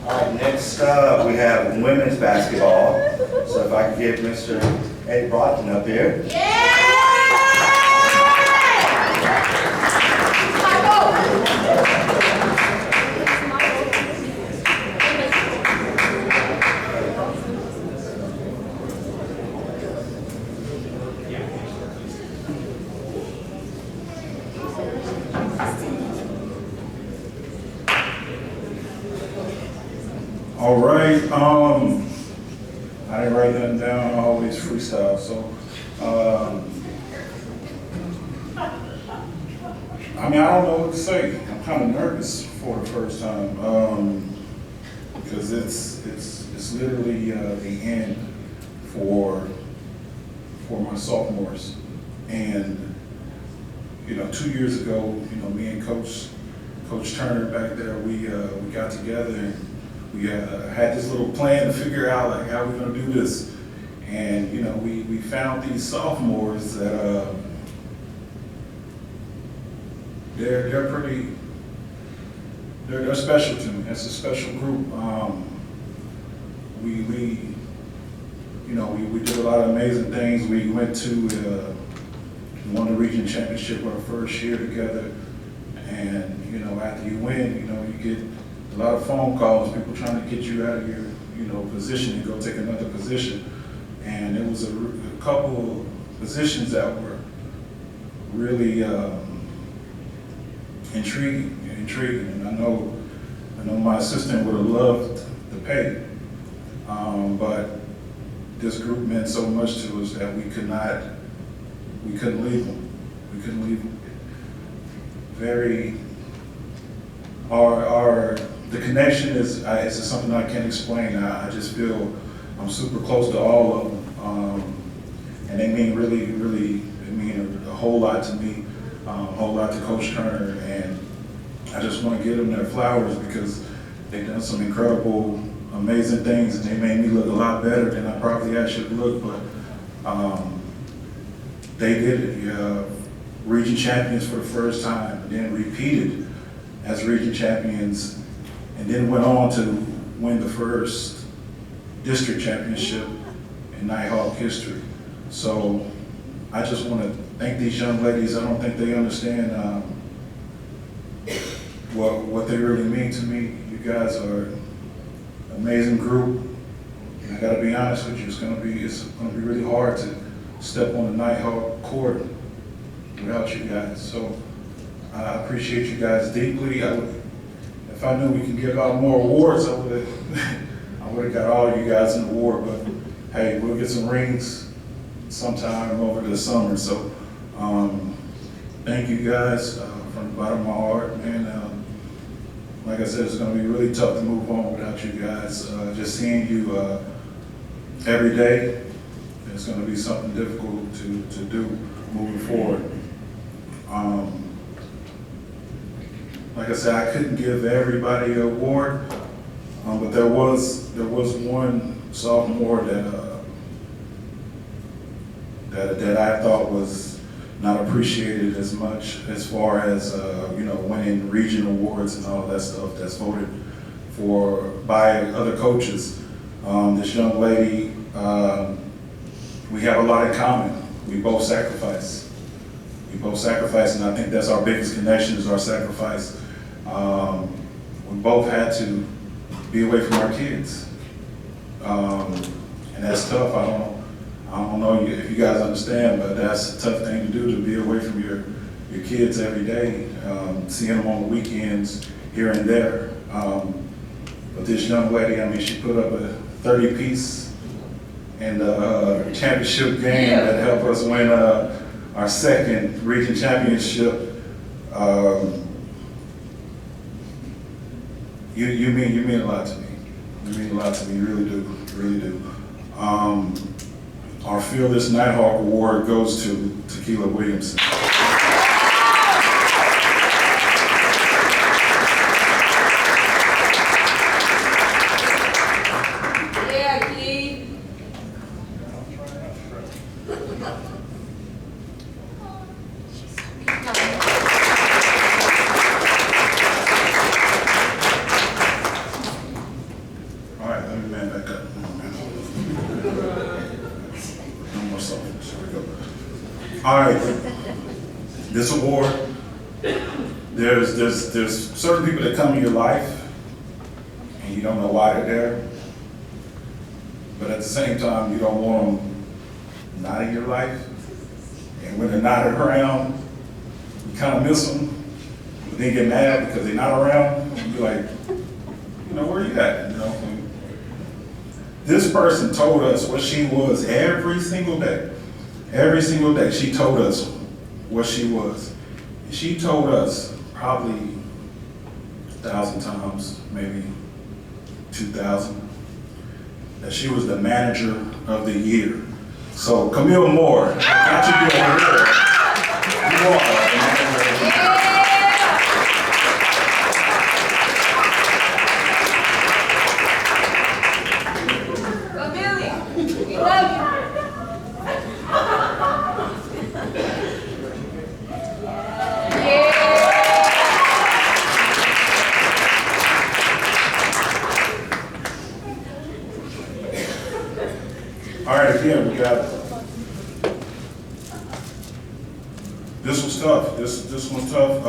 All right, next we have women's basketball. So if I could get Mr. Eddie Broughton up here. All right, I didn't write nothing down, I always freestyle, so, I mean, I don't know what to say. I'm kind of nervous for the first time, because it's literally the end for my sophomores. And, 2 years ago, me and Coach Turner back there, we got together and we had this little plan to figure out like how we're gonna do this. And we found these sophomores that they're special to me. That's a special group. We did a lot of amazing things. We went to won the region championship our first year together. And after you win, you get a lot of phone calls, people trying to get you out of your, position and go take another position. And it was a couple of positions that were really intriguing. And I know my assistant would have loved the pay, but this group meant so much to us that we couldn't leave them. We couldn't leave them. The connection is something I can't explain. I just feel I'm super close to all of them, and they mean really, they mean a whole lot to me, a whole lot to Coach Turner, and I just want to give them their flowers because they've done some incredible, amazing things, and they made me look a lot better than I probably should look, but they did it. Region champions for the first time, and then repeated as region champions, and then went on to win the first district championship in Nighthawk history. So I just want to thank these young ladies. I don't think they understand what they really mean to me. You guys are an amazing group. And I got to be honest with you, it's going to be really hard to step on the Nighthawk court without you guys. So I appreciate you guys deeply. If I knew we could give out more awards, I would have got all you guys an award, but hey, we'll get some rings sometime over the summer. So thank you guys from the bottom of my heart, man. Like I said, it's going to be really tough to move on without you guys. Just seeing you every day, it's going to be something difficult to do moving forward. Like I said, I couldn't give everybody an award, but there was one sophomore that I thought was not appreciated as much as far as winning region awards and all that stuff that's voted for by other coaches. This young lady, we have a lot in common. We both sacrifice. And I think that's our biggest connection is our sacrifice. We both had to be away from our kids, and that's tough. I don't know if you guys understand, but that's a tough thing to do, to be away from your kids every day, seeing them on the weekends here and there. But this young lady, I mean, she put up a 30-piece in the championship game that helped us win our second region championship. You mean a lot to me. You mean a lot to me, you really do. Our Fearless Nighthawk Award goes to Tequila Williamson. All right, this award, there's certain people that come in your life and you don't know why they're there, but at the same time, you don't want them not in your life, and when they're not around, you kind of miss them, but then get mad because they're not around, and you're like, where you at, This person told us what she was every single day. Every single day, she told us what she was. And she told us probably 1,000 times, maybe 2,000, that she was the manager of the year. So Camille Moore, got you be over here. You are the manager of the year. All right, again, we got, this was tough. This one's tough.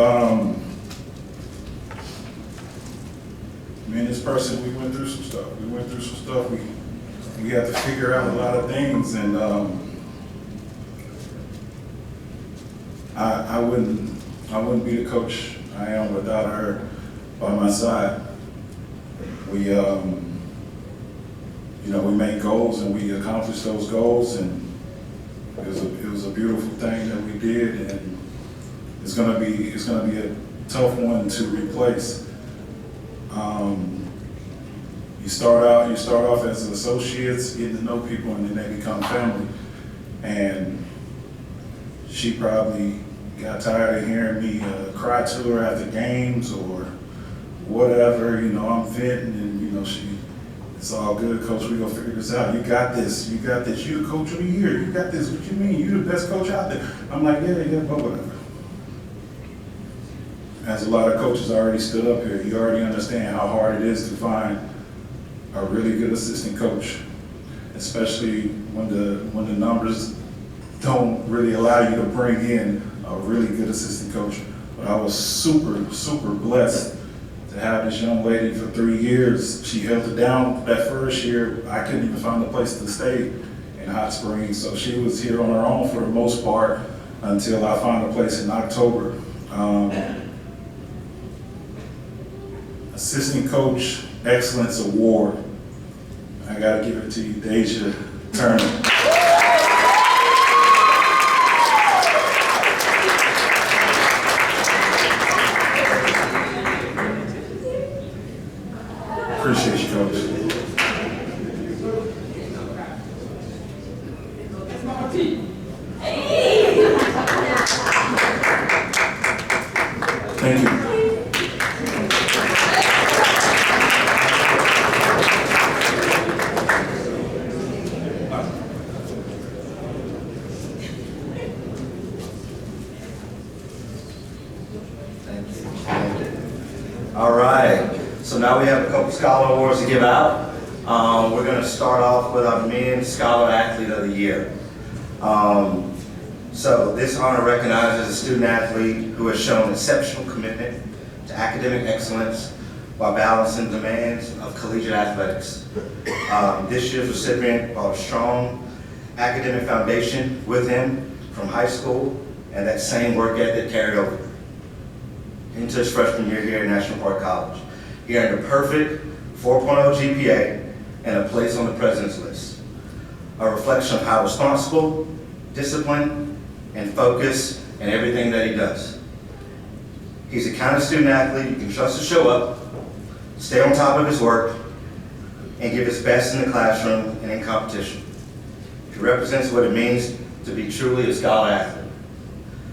Me and this person, we went through some stuff. We had to figure out a lot of things, and I wouldn't be the coach I am without her by my side. We made goals and we accomplished those goals, and it was a beautiful thing that we did, and it's gonna be a tough one to replace. You start off as associates, getting to know people, and then they become family. And she probably got tired of hearing me cry to her after games or whatever. I'm venting, and it's all good, coach. We're gonna figure this out. You got this. You the coach of the year. You got this. What you mean? You the best coach out there. I'm like, yeah, but whatever. As a lot of coaches already stood up here, you already understand how hard it is to find a really good assistant coach, especially when the numbers don't really allow you to bring in a really good assistant coach. But I was super, super blessed to have this young lady for 3 years. She held it down that first year. I couldn't even find a place to stay in Hot Springs, so she was here on her own for the most part until I found a place in October. Assistant Coach Excellence Award. I gotta give it to you, Deja Turner. Appreciate you, Coach. Thank you. All right, so now we have a couple Scholar Awards to give out. We're going to start off with our Men's Scholar Athlete of the Year. So this honor recognizes a student athlete who has shown exceptional commitment to academic excellence while balancing demands of collegiate athletics. This year's recipient brought a strong academic foundation with him from high school, and that same work ethic carried over into his freshman year here at National Park College. He earned a perfect 4.0 GPA and a place on the president's list, a reflection of how responsible, disciplined, and focused in everything that he does. He's the kind of student athlete you can trust to show up, stay on top of his work, and give his best in the classroom and in competition. He represents what it means to be truly a scholar athlete.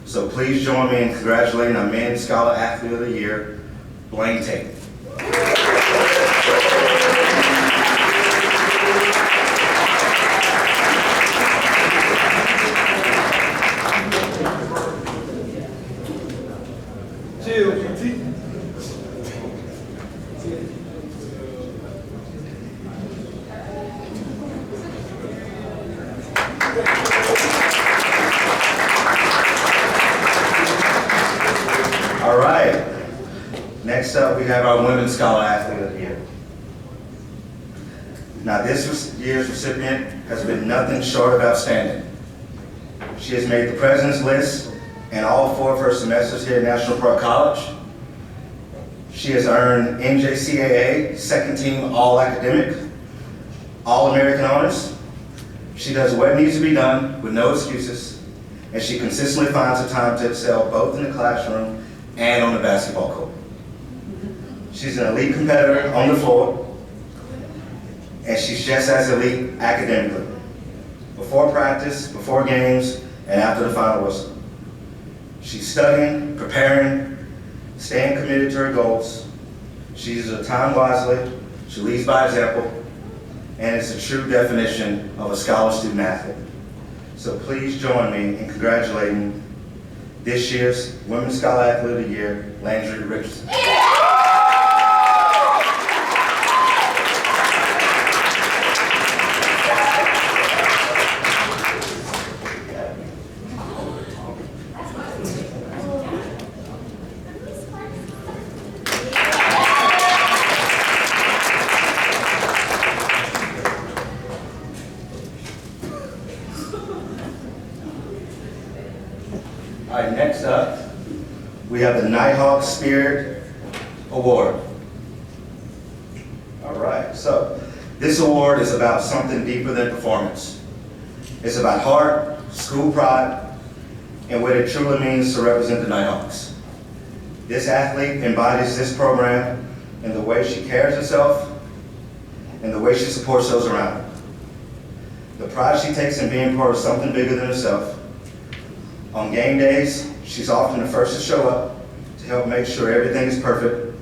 So please join me in congratulating our Men's Scholar Athlete of the Year, Blaine Tate. All right, next up we have our Women's Scholar Athlete of the Year. Now this year's recipient has been nothing short of outstanding. She has made the president's list in all 4 of her semesters here at National Park College. She has earned NJCAA second team All-Academic, All-American honors. She does what needs to be done with no excuses, and she consistently finds the time to excel both in the classroom and on the basketball court. She's an elite competitor on the floor, and she's just as elite academically. Before practice, before games, and after the final whistle. She's studying, preparing, staying committed to her goals. She uses her time wisely, she leads by example, and it's a true definition of a scholar student athlete. So please join me in congratulating this year's Women's Scholar Athlete of the Year, Landry Richardson. All right, next up, we have the Nighthawk Spirit Award. All right, so this award is about something deeper than performance. It's about heart, school pride, and what it truly means to represent the Nighthawks. This athlete embodies this program in the way she carries herself and the way she supports those around her. The pride she takes in being part of something bigger than herself. On game days, she's often the first to show up to help make sure everything is perfect.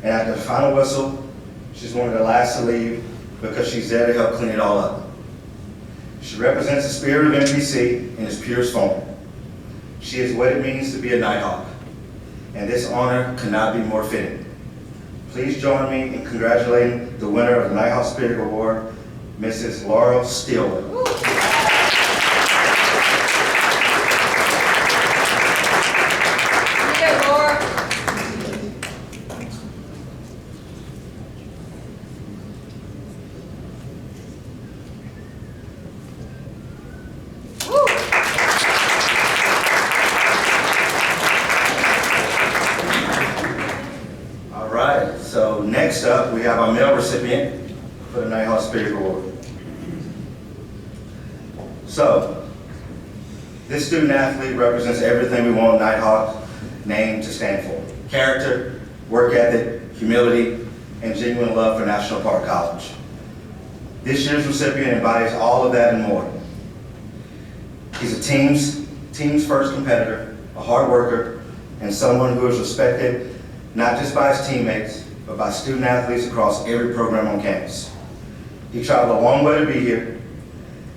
And at the final whistle, she's one of the last to leave because she's there to help clean it all up. She represents the spirit of NPC in its purest form. She is what it means to be a Nighthawk, and this honor could not be more fitting. Please join me in congratulating the winner of the Nighthawk Spirit Award, Mrs. Laurel Steelwood. So next up, we have our male recipient for the Nighthawk Spirit Award. So, this student athlete represents everything we want Nighthawk name to stand for. Character, work ethic, humility, and genuine love for National Park College. This year's recipient embodies all of that and more. He's a team's first competitor, a hard worker, and someone who is respected not just by his teammates, but by student athletes across every program on campus. He traveled a long way to be here,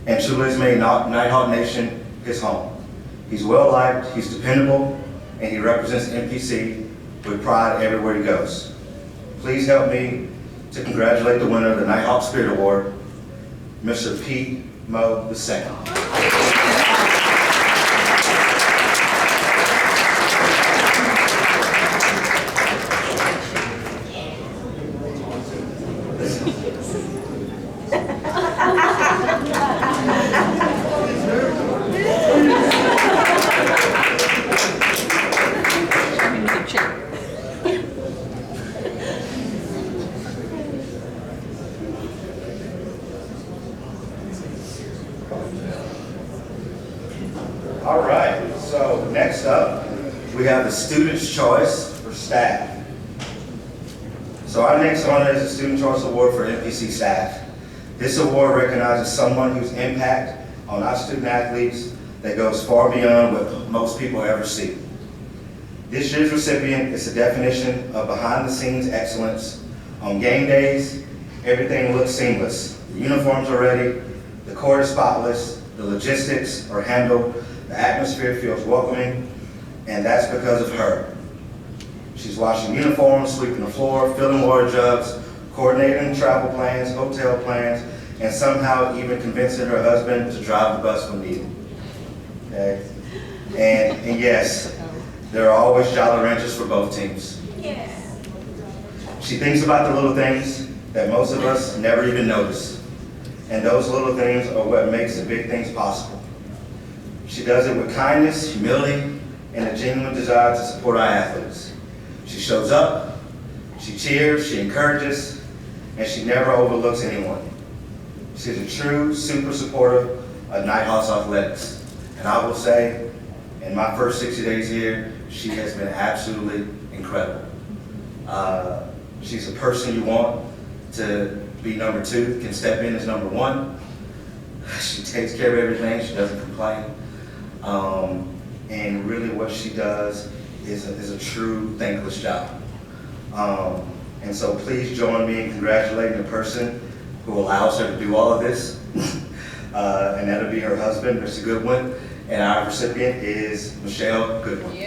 and truly has made Nighthawk Nation his home. He's well liked, he's dependable, and he represents NPC with pride everywhere he goes. Please help me to congratulate the winner of the Nighthawk Spirit Award, Mr. Pete Moe II. All right, so next up, we have the Student's Choice for staff. So our next honor is the Student Choice Award for NPC staff. This award recognizes someone whose impact on our student athletes that goes far beyond what most people ever see. This year's recipient is the definition of behind-the-scenes excellence. On game days, everything looks seamless. The uniforms are ready, the court is spotless, the logistics are handled, the atmosphere feels welcoming, and that's because of her. She's washing uniforms, sweeping the floor, filling water jugs, coordinating travel plans, hotel plans, and somehow even convincing her husband to drive the bus when needed. Okay? And yes, there are always jolly ranchers for both teams. Yes. She thinks about the little things that most of us never even notice. And those little things are what makes the big things possible. She does it with kindness, humility, and a genuine desire to support our athletes. She shows up, she cheers, she encourages, and she never overlooks anyone. She's a true super supporter of Nighthawks Athletics. And I will say, in my first 60 days here, she has been absolutely incredible. She's a person you want to be number two, can step in as number one. She takes care of everything, she doesn't complain. And really what she does is a true thankless job. And so please join me in congratulating the person who allows her to do all of this. And that'll be her husband, Mr. Goodwin. And our recipient is Michelle Goodwin. Yeah.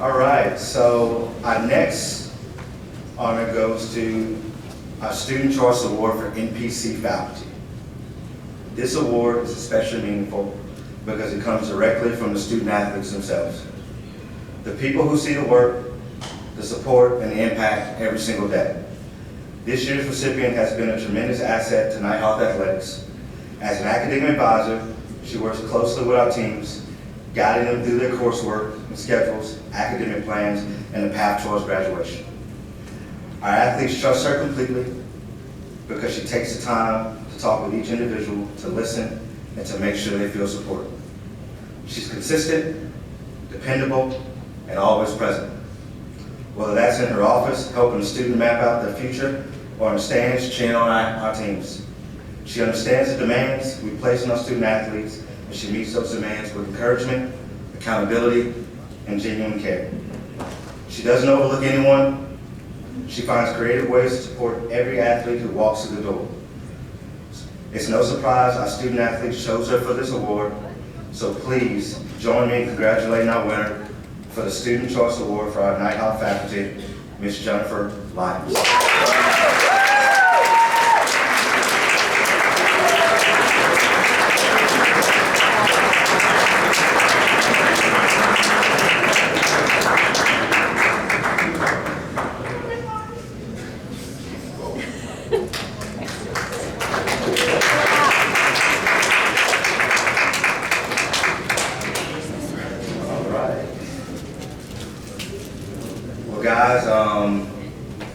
All right, so our next honor goes to our Student Choice Award for NPC faculty. This award is especially meaningful because it comes directly from the student athletes themselves. The people who see the work, the support, and the impact every single day. This year's recipient has been a tremendous asset to Nighthawk Athletics. As an academic advisor, she works closely with our teams, guiding them through their coursework and schedules, academic plans, and the path towards graduation. Our athletes trust her completely because she takes the time to talk with each individual, to listen, and to make sure they feel supported. She's consistent, dependable, and always present. Whether that's in her office, helping a student map out their future, or in the stands, cheering on our teams. She understands the demands we place on our student athletes, and she meets those demands with encouragement, accountability, and genuine care. She doesn't overlook anyone. She finds creative ways to support every athlete who walks through the door. It's no surprise our student athletes chose her for this award, so please join me in congratulating our winner for the Student Choice Award for our Nighthawk faculty, Ms. Jennifer Lyons.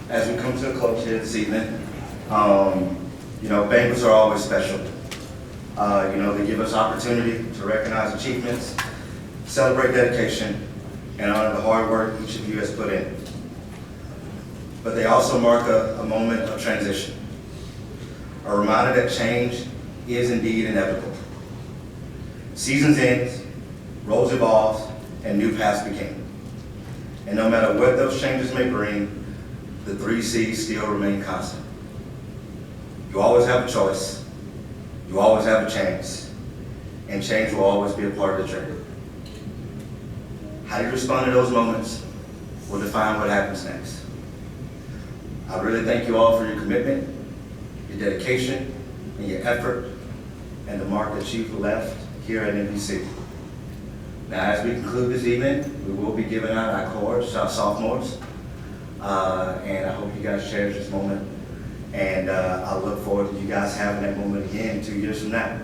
as we come to a close here this evening, you know, banquets are always special. You know, they give us opportunity to recognize achievements, celebrate dedication, and honor the hard work each of you has put in. But they also mark a moment of transition, a reminder that change is indeed inevitable. Seasons end, roles evolve, and new paths begin. And no matter what those changes may bring, the 3 C's still remain constant. You always have a choice, you always have a chance, and change will always be a part of the journey. How you respond to those moments will define what happens next. I really thank you all for your commitment, your dedication, and your effort, and the mark that you've left here at NBC. Now, as we conclude this evening, we will be giving out our awards to our sophomores, and I hope you guys cherish this moment, and I look forward to you guys having that moment again 2 years from now.